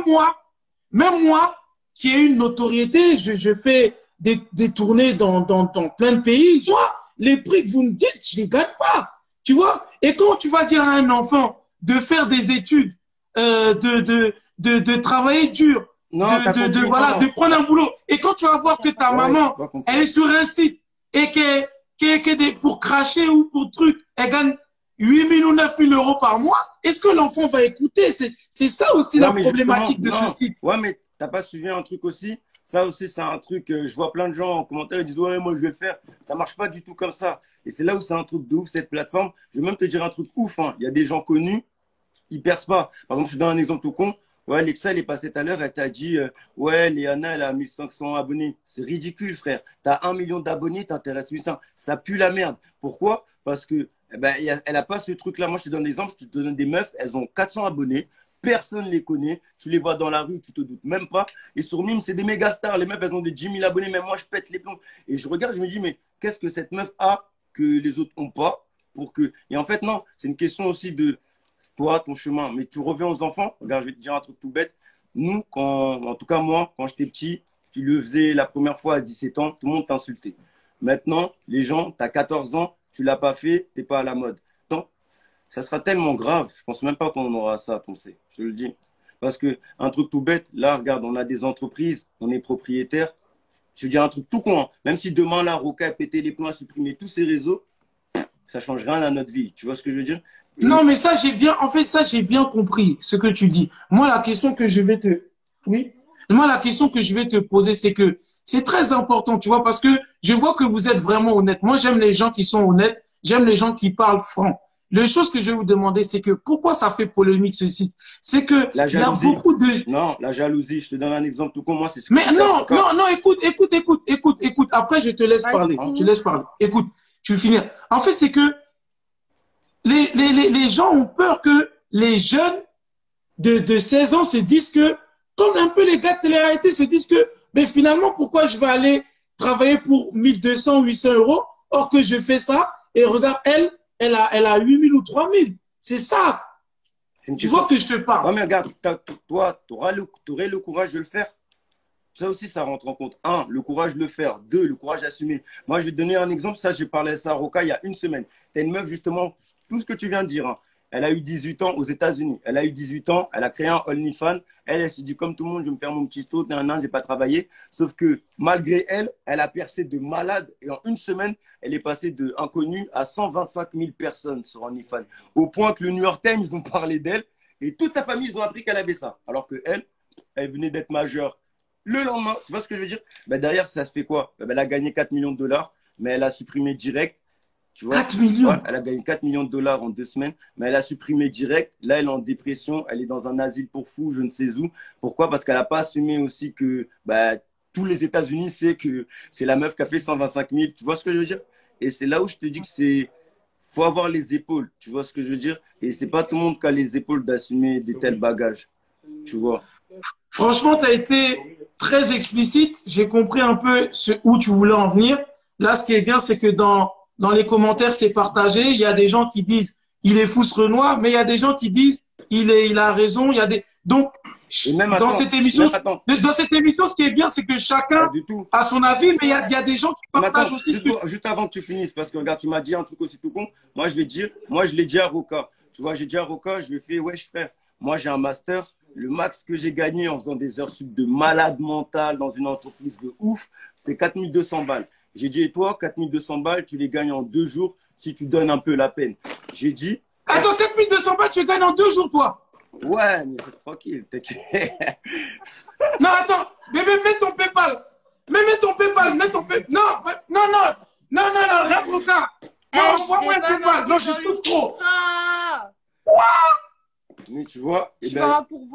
moi, même moi, qui ai une notoriété, je fais des tournées dans plein de pays. Moi, les prix que vous me dites, je les gagne pas. Tu vois? Et quand tu vas dire à un enfant de faire des études, de travailler dur, Non, t'as compris. Non, voilà, de non. prendre un boulot. Et quand tu vas voir que ta Ouais, maman, pas compris. elle est sur un site et pour cracher ou pour truc, elle gagne 8 000 ou 9 000 € par mois, est-ce que l'enfant va écouter? C'est ça aussi Ouais, la mais justement, problématique de ce non. site. Ouais, mais t'as pas suivi un truc aussi? Ça aussi, c'est un truc, je vois plein de gens en commentaire, ils disent, ouais, moi, je vais le faire. Ça marche pas du tout comme ça. Et c'est là où c'est un truc de ouf, cette plateforme. Je vais même te dire un truc ouf, hein. Il y a des gens connus, ils percent pas. Par exemple, je te donne un exemple tout con. Ouais, Alexa, elle est passée tout à l'heure, elle t'a dit, ouais, Léana, elle a 1500 abonnés. C'est ridicule, frère. T'as 1 million d'abonnés, t'intéresses 800. Ça pue la merde. Pourquoi? Parce que, eh ben, elle a pas ce truc-là. Moi, je te donne l'exemple, je te donne des meufs, elles ont 400 abonnés. Personne ne les connaît. Tu les vois dans la rue, tu te doutes même pas. Et sur Mime, c'est des méga stars. Les meufs, elles ont des 10 000 abonnés. Même moi, je pète les plombs. Et je regarde, je me dis, mais qu'est-ce que cette meuf a que les autres n'ont pas pour que. Et en fait, non, c'est une question aussi de toi, ton chemin. Mais tu reviens aux enfants. Regarde, je vais te dire un truc tout bête. Nous, en tout cas, moi, quand j'étais petit, tu le faisais la première fois à 17 ans, tout le monde t'insultait. Maintenant, les gens, tu as 14 ans, tu l'as pas fait, tu n'es pas à la mode. Donc, ça sera tellement grave. Je pense même pas qu'on aura ça, ton C. Je te le dis. Parce que un truc tout bête, là, regarde, on a des entreprises, on est propriétaire. Je veux dire un truc tout con, hein. Même si demain, là, Roca a pété les plombs, a supprimé tous ces réseaux, ça change rien à notre vie. Tu vois ce que je veux dire? Et Non, mais ça, en fait, ça, j'ai bien compris ce que tu dis. Moi, la question que je vais te, oui, moi, la question que je vais te poser, c'est que c'est très important, tu vois, parce que je vois que vous êtes vraiment honnête. Moi, j'aime les gens qui sont honnêtes, j'aime les gens qui parlent franc. Les choses que je vais vous demander, c'est que pourquoi ça fait polémique ce site? C'est que la il y a jalousie. beaucoup de, Non, la jalousie. Je te donne un exemple tout con. Moi, c'est ce que mais je dis à non, Roca. non, non, écoute. Après, je te laisse Vas-y, parler. Je te fini. laisse parler. Écoute, je vais finir. En fait, c'est que les gens ont peur que les jeunes de 16 ans se disent que, comme un peu les gars de télé-réalité se disent que, mais finalement, pourquoi je vais aller travailler pour 1200, 800 €, or que je fais ça, et regarde, elle a 8 000 ou 3 000. C'est ça. C'est une Tu vois question. que je te parle. Ouais, mais regarde, toi, tu aurais le courage de le faire. Ça aussi, ça rentre en compte. Un, le courage de le faire. Deux, le courage d'assumer. Moi, je vais te donner un exemple. Ça, j'ai parlé à ça à Roca il y a une semaine. Tu as une meuf, justement, tout ce que tu viens de dire, hein. Elle a eu 18 ans aux États-Unis. Elle a eu 18 ans, elle a créé un OnlyFans. Elle s'est dit, comme tout le monde, je vais me faire mon petit taux. Je n'ai pas travaillé. Sauf que, malgré elle, elle a percé de malade. Et en une semaine, elle est passée de inconnue à 125 000 personnes sur OnlyFans. Au point que le New York Times, ils ont parlé d'elle. Et toute sa famille, ils ont appris qu'elle avait ça. Alors que elle venait d'être majeure le lendemain. Tu vois ce que je veux dire? Ben derrière, ça se fait quoi? Ben elle a gagné 4 millions de dollars, mais elle a supprimé direct. Tu vois? 4 Ouais, millions. elle a gagné 4 millions de dollars en 2 semaines, mais elle a supprimé direct. Là, elle est en dépression. Elle est dans un asile pour fous, je ne sais où. Pourquoi? Parce qu'elle n'a pas assumé aussi que ben, tous les États-Unis savent que c'est la meuf qui a fait 125 000. Tu vois ce que je veux dire? Et c'est là où je te dis que c'est. Faut avoir les épaules. Tu vois ce que je veux dire? Et c'est pas tout le monde qui a les épaules d'assumer de tels bagages. Tu vois? Franchement, tu as été très explicite. J'ai compris un peu où tu voulais en venir. Là, ce qui est bien, c'est que dans les commentaires, c'est partagé. Il y a des gens qui disent il est fou ce Renoir, mais il y a des gens qui disent il a raison. Il y a des donc Et même dans attends, cette émission, même attends, ce qui est bien, c'est que pas chacun du tout. a son avis, mais il y a des gens qui Mais partagent attends, aussi ce que. juste avant que tu finisses, parce que regarde, tu m'as dit un truc aussi tout con. Moi, je vais dire, moi, je l'ai dit à Roca. Tu vois, j'ai dit à Roca, je lui ai fait, wesh frère, moi, j'ai un master. Le max que j'ai gagné en faisant des heures sub de malade mental dans une entreprise de ouf, c'est 4200 balles. J'ai dit, et toi, 4200 balles, tu les gagnes en 2 jours si tu donnes un peu la peine. J'ai dit, Attends, 4200 balles, tu gagnes en 2 jours, toi. ouais, mais c'est tranquille, t'inquiète. Non, attends, bébé, mets ton PayPal. Mets ton PayPal, mets ton PayPal. Non, reste au cas. Eh, Non, je envoie-moi vais un pas PayPal. marquer Non, je dans le souffre trop. contrat. Mais tu vois, Je et suis ben, pas là pour